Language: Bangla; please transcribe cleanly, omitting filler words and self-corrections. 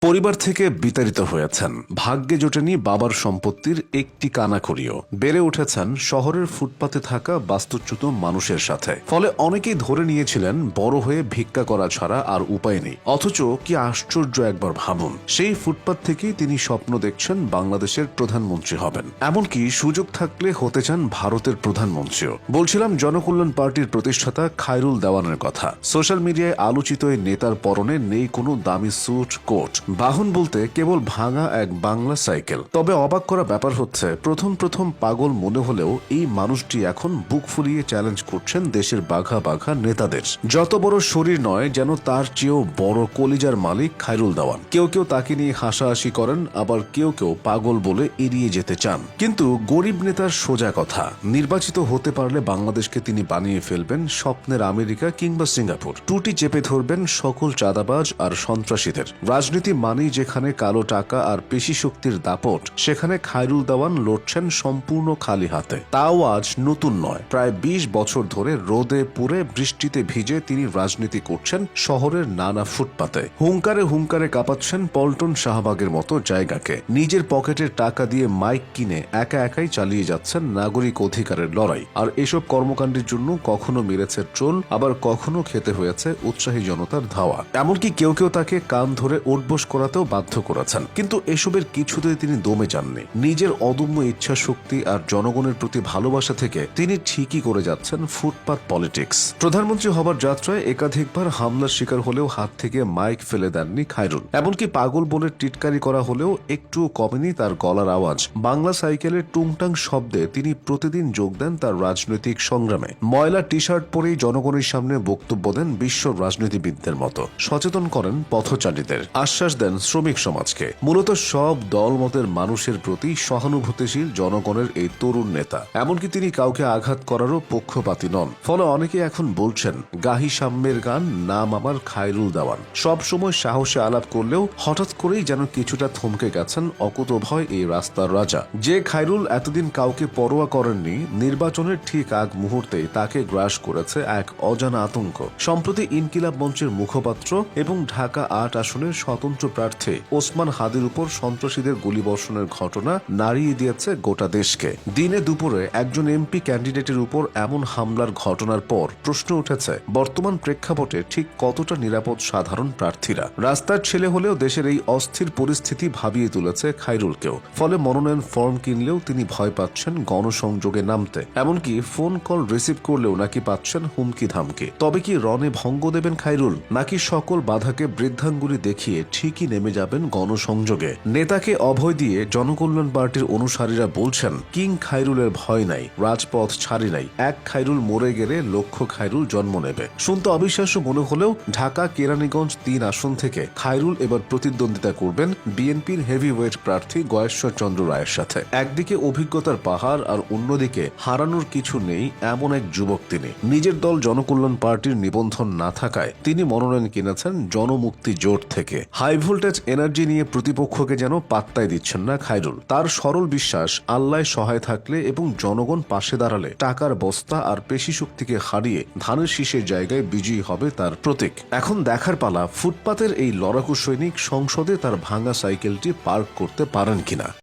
পরিবার থেকে বিতাড়িত হয়েছেন, ভাগ্যে জোটেনি বাবার সম্পত্তির একটি কানাকড়িও। বেড়ে উঠেছেন শহরের ফুটপাতে থাকা বাস্তুচ্যুত মানুষের সাথে। ফলে অনেকেই ধরে নিয়েছিলেন বড় হয়ে ভিক্ষা করা ছাড়া আর উপায় নেই। অথচ কি আশ্চর্য একবার ভাবুন, সেই ফুটপাত থেকেই তিনি স্বপ্ন দেখছেন বাংলাদেশের প্রধানমন্ত্রী হবেন। এমনকি সুযোগ থাকলে হতে চান ভারতের প্রধানমন্ত্রীও। বলছিলাম জনকল্যাণ পার্টির প্রতিষ্ঠাতা খায়রুল দেওয়ানের কথা। সোশ্যাল মিডিয়ায় আলোচিত এই নেতার পরনে নেই কোনো দামি স্যুট কোট, বাহন বলতে কেবল ভাঙা এক বাংলা সাইকেল। তবে অবাক করা ব্যাপার হচ্ছে, প্রথম পাগল মনে হলেও এই মানুষটি এখন বুক ফুলিয়ে চ্যালেঞ্জ করছেন দেশের বাঘা বাঘা নেতাদের। যত বড় শরীর নয়, যেন তার চেয়েও বড় কলিজার মালিক খায়রুল দেওয়ান। কেউ তাকে নিয়ে হাসাহাসি করেন, আবার কেউ পাগল বলে এড়িয়ে যেতে চান। কিন্তু গরিব নেতার সোজা কথা, নির্বাচিত হতে পারলে বাংলাদেশকে তিনি বানিয়ে ফেলবেন স্বপ্নের আমেরিকা কিংবা সিঙ্গাপুর। টুটি চেপে ধরবেন সকল চাঁদাবাজ আর সন্ত্রাসীদের। রাজনীতি মানেই যেখানে কালো টাকা আর পেশি শক্তির দাপট, সেখানে খায়রুল দেওয়ান লড়ছেন সম্পূর্ণ খালি হাতে। তাও আজ নতুন নয়, প্রায় ২০ বছর ধরে রোদে পুড়ে বৃষ্টিতে ভিজে তিনি রাজনীতি করছেন শহরের নানা ফুটপাতে। হুঙ্কারে কাঁপাচ্ছেন পল্টন শাহবাগের মতো জায়গাকে। নিজের পকেটের টাকা দিয়ে মাইক কিনে একাই চালিয়ে যাচ্ছেন নাগরিক অধিকারের লড়াই। আর এসব কর্মকাণ্ডের জন্য কখনো মেরেছে ট্রোল, আবার কখনো খেতে হয়েছে উৎসাহী জনতার ধাওয়া। এমনকি কেউ তাকে কান ধরে উঠবোস করাতেও বাধ্য করেছেন। কিন্তু এসবের কিছুতেই তিনি দমে যাননি। নিজের অদম্য ইচ্ছা শক্তি আর জনগণের প্রতি ভালোবাসা থেকে তিনি ঠিকই করে যাচ্ছেন ফুটপাত পলিটিক্স। প্রধানমন্ত্রী হবার যাত্রায় একাধিকবার হামলার শিকার হলেও হাত থেকে মাইক ফেলে দেননি খায়রুল। এমনকি পাগল বলে টিটকারি করা হলেও একটু কমেনি তার গলার আওয়াজ। বাংলা সাইকেলের টুংটাং শব্দে তিনি প্রতিদিন যোগ দেন তার রাজনৈতিক সংগ্রামে। ময়লা টি শার্ট পরেই জনগণের সামনে বক্তব্য দেন বিশ্ব রাজনীতিবিদদের মতো। সচেতন করেন পথচারীদের, আশ্বাস দেন শ্রমিক সমাজকে। মূলত সব দলমতের মানুষের প্রতি সহানুভূতিশীল জনগণের এই তরুণ নেতা। এমনকি তিনি কাউকে আঘাত করারও পক্ষপাতী নন। ফলে অনেকে এখন বলছেন, গাহি সাম্যের গান, নাম আমার খায়রুল দেওয়ান। সব সময় সাহসে আলাপ করলেও হঠাৎ করেই যেন কিছুটা থমকে গেছেন অকুতোভয় এই রাস্তার রাজা। যে খায়রুল এতদিন কাউকে পরোয়া করেননি, নির্বাচনের ঠিক আগ মুহূর্তেই তাকে গ্রাস করেছে এক অজানা আতঙ্ক। সম্প্রতি ইনকিলাব মঞ্চের মুখপাত্র এবং ঢাকা ৮ আসনের স্বতন্ত্র প্রার্থী ওসমান হাদির উপর সন্ত্রাসীদের গুলিবর্ষণের ঘটনা নাড়িয়ে দিয়েছে গোটা দেশকে। দিনে দুপুরে একজন এমপি ক্যান্ডিডেটের উপর এমন হামলার ঘটনার পর প্রশ্ন উঠেছে, বর্তমান প্রেক্ষাপটে ঠিক কতটা নিরাপদ সাধারণ প্রার্থীরা। রাস্তার ছেলে হলেও দেশের এই অস্থির পরিস্থিতি ভাবিয়ে তুলেছে খায়রুলকেও। ফলে মনোনয়ন ফর্ম কিনলেও তিনি ভয় পাচ্ছেন গণসংযোগে নামতে। এমনকি ফোন কল রিসিভ করলেও নাকি পাচ্ছেন হুমকি ধামকি। তবে কি রণে ভঙ্গ দেবেন খায়রুল, নাকি সকল বাধাকে বৃদ্ধাঙ্গুলি দেখিয়ে ঠিকই নেমে যাবেন গণসংযোগে? নেতাকে অভয় দিয়ে জনকল্যাণ পার্টির অনুসারীরা বলছেন, কিং খায়রুলের ভয় নাই, রাজপথ ছাড়ি নাই। এক খায়রুল মরে গেলে লক্ষ খায়রুল জন্ম নেবে। শুনতে অবিশ্বাস্য মনে হলেও ঢাকা কেরানীগঞ্জ ৩ আসন থেকে খায়রুল এবার প্রতিদ্বন্দ্বিতা করবেন বিএনপির হেভিওয়েট প্রার্থী গয়েশ্বর চন্দ্র রায়ের সাথে। একদিকে অভিজ্ঞতার পাহাড় আর অন্যদিকে হারানোর কিছু নেই এমন এক যুবক তিনি। নিজের দল জনকল্যাণ পার্টির নিবন্ধন না থাকায় তিনি মনোনয়ন কিনেছেন জনমুক্তি জোট থেকে। হাই ভোল্টেজ এনার্জি নিয়ে প্রতিপক্ষকে যেন পাত্তাই দিচ্ছেন না খায়রুল। তার সরল বিশ্বাস, আল্লাহ সহায় থাকলে এবং জনগণ পাশে দাঁড়ালে টাকার বস্তা আর পেশি শক্তিকে হারিয়ে ধানের শীষের জায়গায় বিজয়ী হবে তার প্রতীক। এখন দেখার পালা, ফুটপাতের এই লড়াকু সৈনিক সংসদে তার ভাঙা সাইকেলটি পার্ক করতে পারেন কিনা।